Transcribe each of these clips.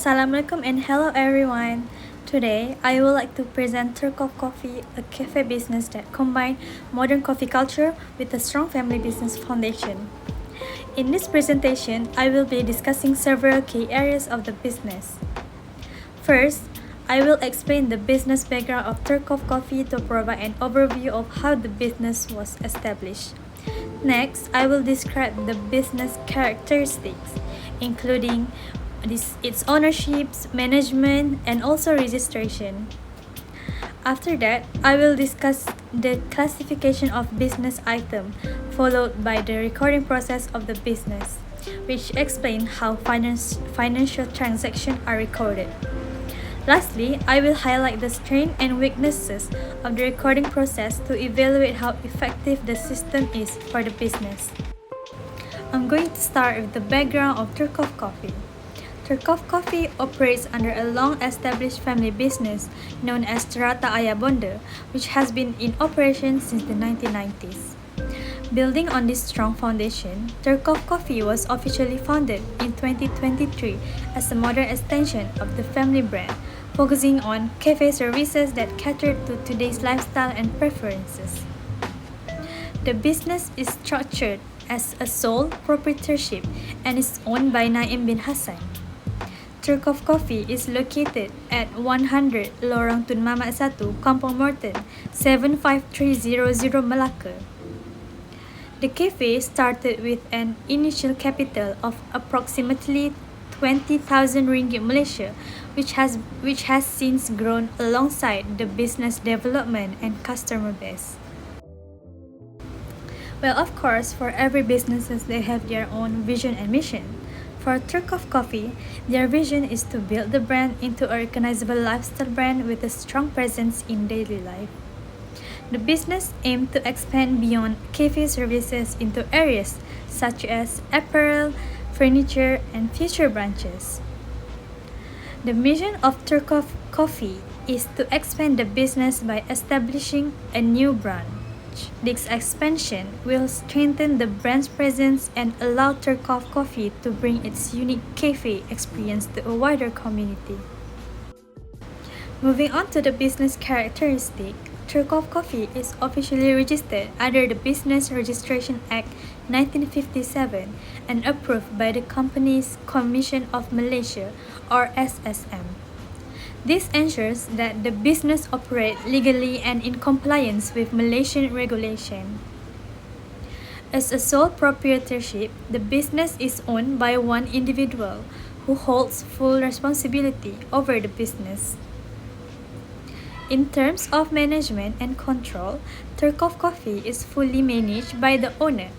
Assalamualaikum and hello everyone. Today, I would like to present Turkov Coffee, a cafe business that combines modern coffee culture with a strong family business foundation. In this presentation, I will be discussing several key areas of the business. First, I will explain the business background of Turkov Coffee to provide an overview of how the business was established. Next, I will describe the business characteristics, including its ownership, management, and also registration. After that, I will discuss the classification of business item, followed by the recording process of the business, which explain how financial transactions are recorded. Lastly, I will highlight the strengths and weaknesses of the recording process to evaluate how effective the system is for the business. I'm going to start with the background of Turkov Coffee. Turkov Coffee operates under a long-established family business known as Terata Ayah Bonde, which has been in operation since the 1990s. Building on this strong foundation, Turkov Coffee was officially founded in 2023 as a modern extension of the family brand, focusing on cafe services that cater to today's lifestyle and preferences. The business is structured as a sole proprietorship and is owned by Naim bin Hassan. Turkov Coffee is located at 100 Lorong Tun Mamat 1, Kampung Morton, 75300 Malacca. The cafe started with an initial capital of approximately 20,000 ringgit Malaysia, which has since grown alongside the business development and customer base. Well, of course, for every businesses, they have their own vision and mission. For Turkov Coffee, their vision is to build the brand into a recognizable lifestyle brand with a strong presence in daily life. The business aimed to expand beyond cafe services into areas such as apparel, furniture, and future branches. The mission of Turkov Coffee is to expand the business by establishing a new brand. This expansion will strengthen the brand's presence and allow Turkov Coffee to bring its unique cafe experience to a wider community. Moving on to the business characteristic, Turkov Coffee is officially registered under the Business Registration Act 1957 and approved by the Companies Commission of Malaysia or SSM. This ensures that the business operates legally and in compliance with Malaysian regulation. As a sole proprietorship, the business is owned by one individual who holds full responsibility over the business. In terms of management and control, Turkov Coffee is fully managed by the owner,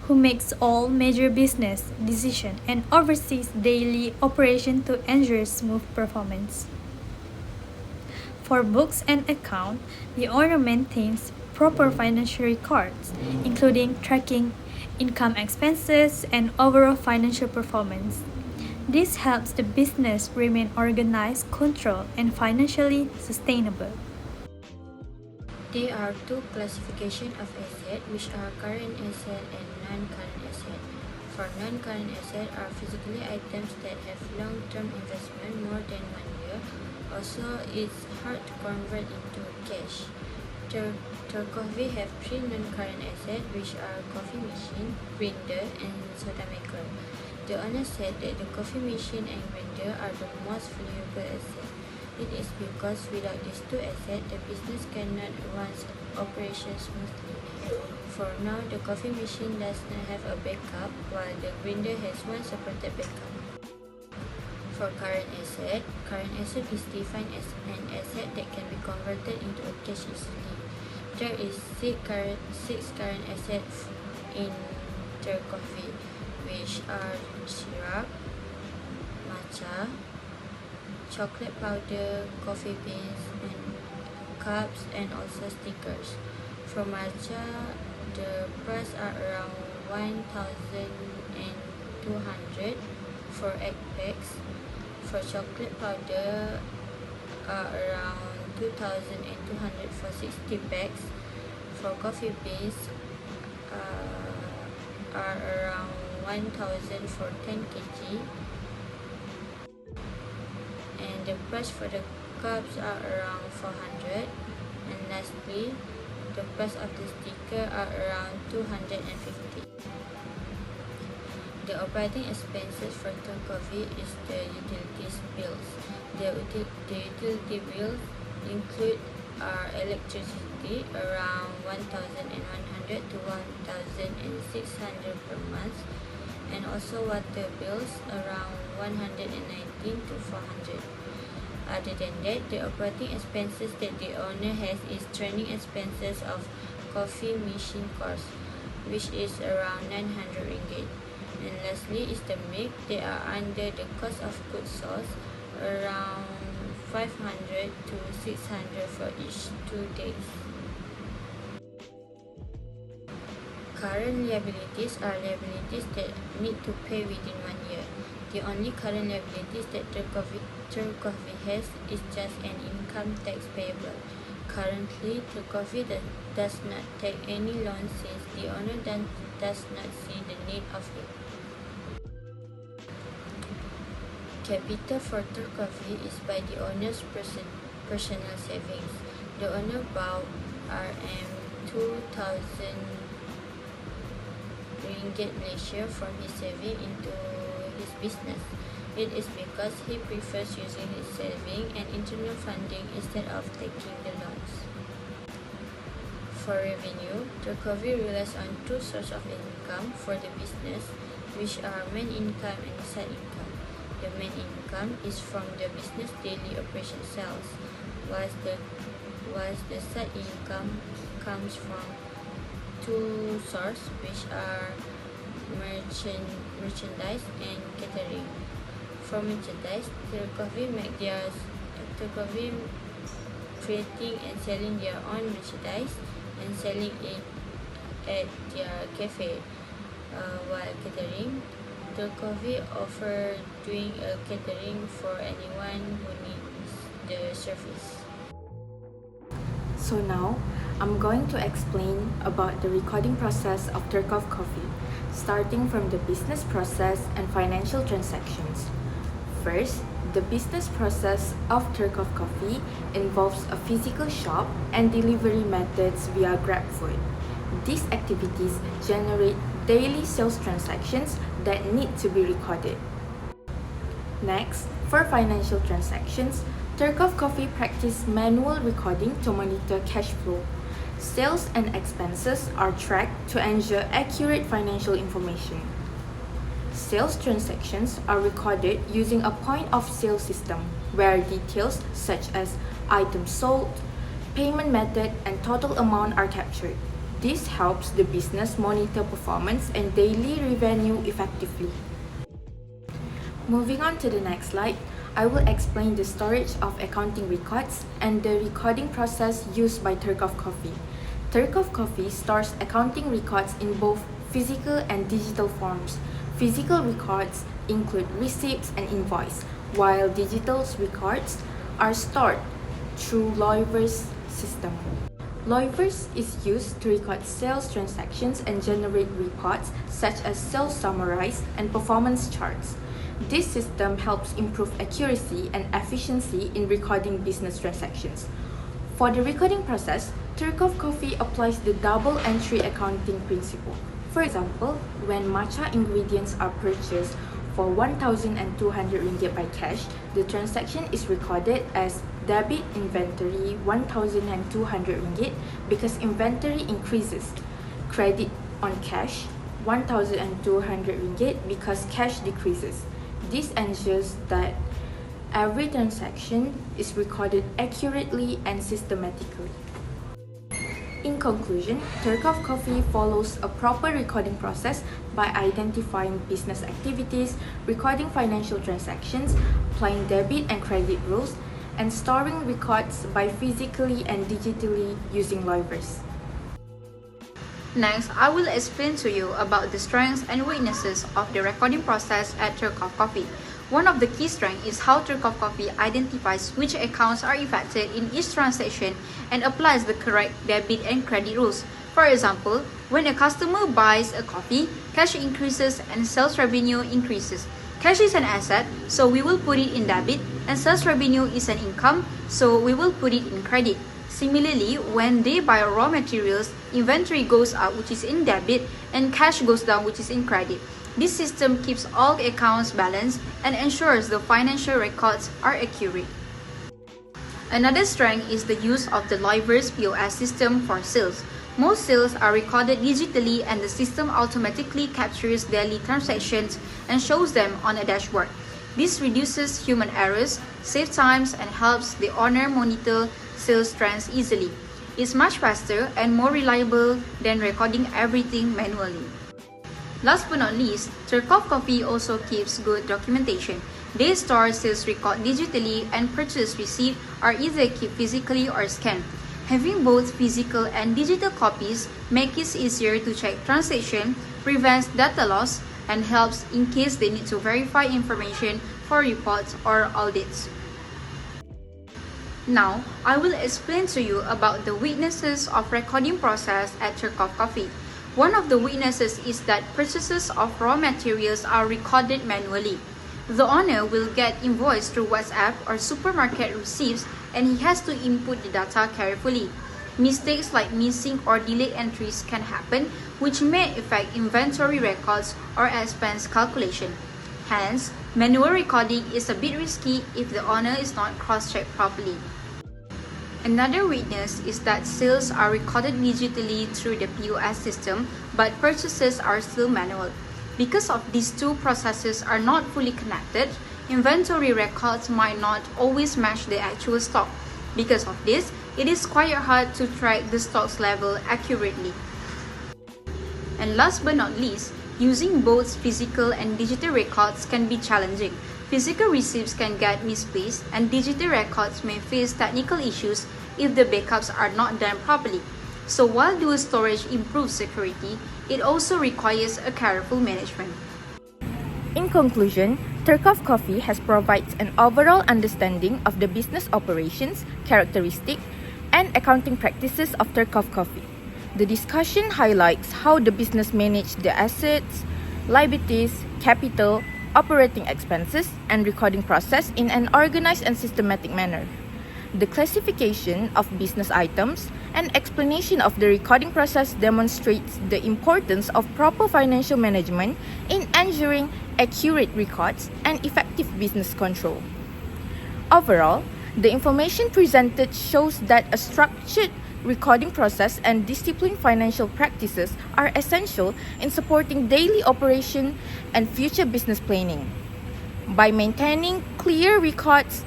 who makes all major business decisions and oversees daily operation to ensure smooth performance. For books and account, the owner maintains proper financial records, including tracking income expenses and overall financial performance. This helps the business remain organized, controlled, and financially sustainable. There are two classifications of asset, which are current asset and non-current asset. For non-current asset are physically items that have long-term investment more than 1 year. Also, it's hard to convert into cash. Turkov have three non-current assets, which are coffee machine, grinder, and soda maker. The owner said that the coffee machine and grinder are the most valuable assets. It is because without these two assets, the business cannot run operations smoothly. For now, the coffee machine does not have a backup, while the grinder has one supported backup. For current asset is defined as an asset that can be converted into a cash easily. There is six current assets in Turkov, which are syrup, matcha, chocolate powder, coffee beans, and cups, and also stickers. For matcha, the price are around 1,200 for 8 packs. For chocolate powder, around 2,200 for 60 packs. For coffee beans, are around 1,000 for 10 kg. and the price for the cups are around 400. And lastly, the price of the sticker are around 250. The operating expenses for Turk Coffee is the utilities bills. The utility bills include our electricity around 1,100 to 1,600 per month, and also water bills around 119 to 400. Other than that, the operating expenses that the owner has is training expenses of coffee machine course, which is around 900 ringgit. And lastly is the milk. They are under the cost of goods sold around 500 to 600 for each 2 days. Current liabilities are liabilities that need to pay within 1 year. The only current liabilities that Turk Coffee has is just an income tax payable. Currently, Turk Coffee does not take any loan since the owner does not see the need of it. Capital for Turk Coffee is by the owner's personal savings. The owner bought Rm2,000 ringgit Malaysia from his saving into his business. It is because he prefers using his saving and internal funding instead of taking the loans. For revenue, Turk Coffee relies on 2 sources of income for the business, which are main income and side income. The main income is from the business daily operation sales, whilst the side income comes from 2 sources, which are merchandise and catering. For merchandise, Turk Coffee creating and selling their own merchandise and selling it at their cafe. While catering, Turk Coffee offer doing a catering for anyone who needs the service. So now, I'm going to explain about the recording process of Turk Coffee, starting from the business process and financial transactions. First, the business process of Turk Coffee involves a physical shop and delivery methods via GrabFood. These activities generate daily sales transactions that need to be recorded. Next, for financial transactions, Turk Coffee practice manual recording to monitor cash flow. Sales and expenses are tracked to ensure accurate financial information. Sales transactions are recorded using a point of sale system where details such as items sold, payment method, and total amount are captured. This helps the business monitor performance and daily revenue effectively. Moving on to the next slide, I will explain the storage of accounting records and the recording process used by Turk Coffee. Turk Coffee stores accounting records in both physical and digital forms. Physical records include receipts and invoice, while digital records are stored through Loiver's system. Loiver's is used to record sales transactions and generate reports such as sales summaries and performance charts. This system helps improve accuracy and efficiency in recording business transactions. For the recording process, Turk Coffee applies the double entry accounting principle. For example, when matcha ingredients are purchased for 1,200 ringgit by cash, the transaction is recorded as debit inventory 1,200 ringgit because inventory increases, credit on cash 1,200 ringgit because cash decreases. This ensures that every transaction is recorded accurately and systematically. In conclusion, Turk Coffee follows a proper recording process by identifying business activities, recording financial transactions, applying debit and credit rules, and storing records by physically and digitally using Loivers. Next, I will explain to you about the strengths and weaknesses of the recording process at Turk Coffee. One of the key strengths is how Turk Coffee identifies which accounts are affected in each transaction and applies the correct debit and credit rules. For example, when a customer buys a coffee, cash increases and sales revenue increases. Cash is an asset, so we will put it in debit, and sales revenue is an income, so we will put it in credit. Similarly, when they buy raw materials, inventory goes up, which is in debit, and cash goes down, which is in credit. This system keeps all accounts balanced and ensures the financial records are accurate. Another strength is the use of the Liver's POS system for sales. Most sales are recorded digitally and the system automatically captures daily transactions and shows them on a dashboard. This reduces human errors, saves times, and helps the owner monitor sales trends easily. It's much faster and more reliable than recording everything manually. Last but not least, Turkov Coffee also keeps good documentation. They store sales record digitally and purchase receipt are either kept physically or scanned. Having both physical and digital copies makes it easier to check transaction, prevents data loss, and helps in case they need to verify information for reports or audits. Now, I will explain to you about the weaknesses of recording process at Turkov Coffee. One of the weaknesses is that purchases of raw materials are recorded manually. The owner will get invoice through WhatsApp or supermarket receipts and he has to input the data carefully. Mistakes like missing or delayed entries can happen, which may affect inventory records or expense calculation. Hence, manual recording is a bit risky if the owner is not cross-checked properly. Another weakness is that sales are recorded digitally through the POS system, but purchases are still manual. Because of these two processes are not fully connected, inventory records might not always match the actual stock. Because of this, it is quite hard to track the stock's level accurately. And last but not least, using both physical and digital records can be challenging. Physical receipts can get misplaced and digital records may face technical issues if the backups are not done properly. So while dual storage improves security, it also requires a careful management. In conclusion, Turkov Coffee has provided an overall understanding of the business operations, characteristics, and accounting practices of Turkov Coffee. The discussion highlights how the business manages the assets, liabilities, capital, operating expenses, and recording process in an organized and systematic manner. The classification of business items and explanation of the recording process demonstrates the importance of proper financial management in ensuring accurate records and effective business control. Overall, the information presented shows that a structured recording process and disciplined financial practices are essential in supporting daily operation and future business planning. By maintaining clear records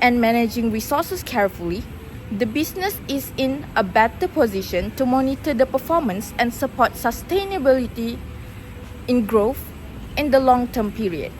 and managing resources carefully, the business is in a better position to monitor the performance and support sustainability in growth in the long-term period.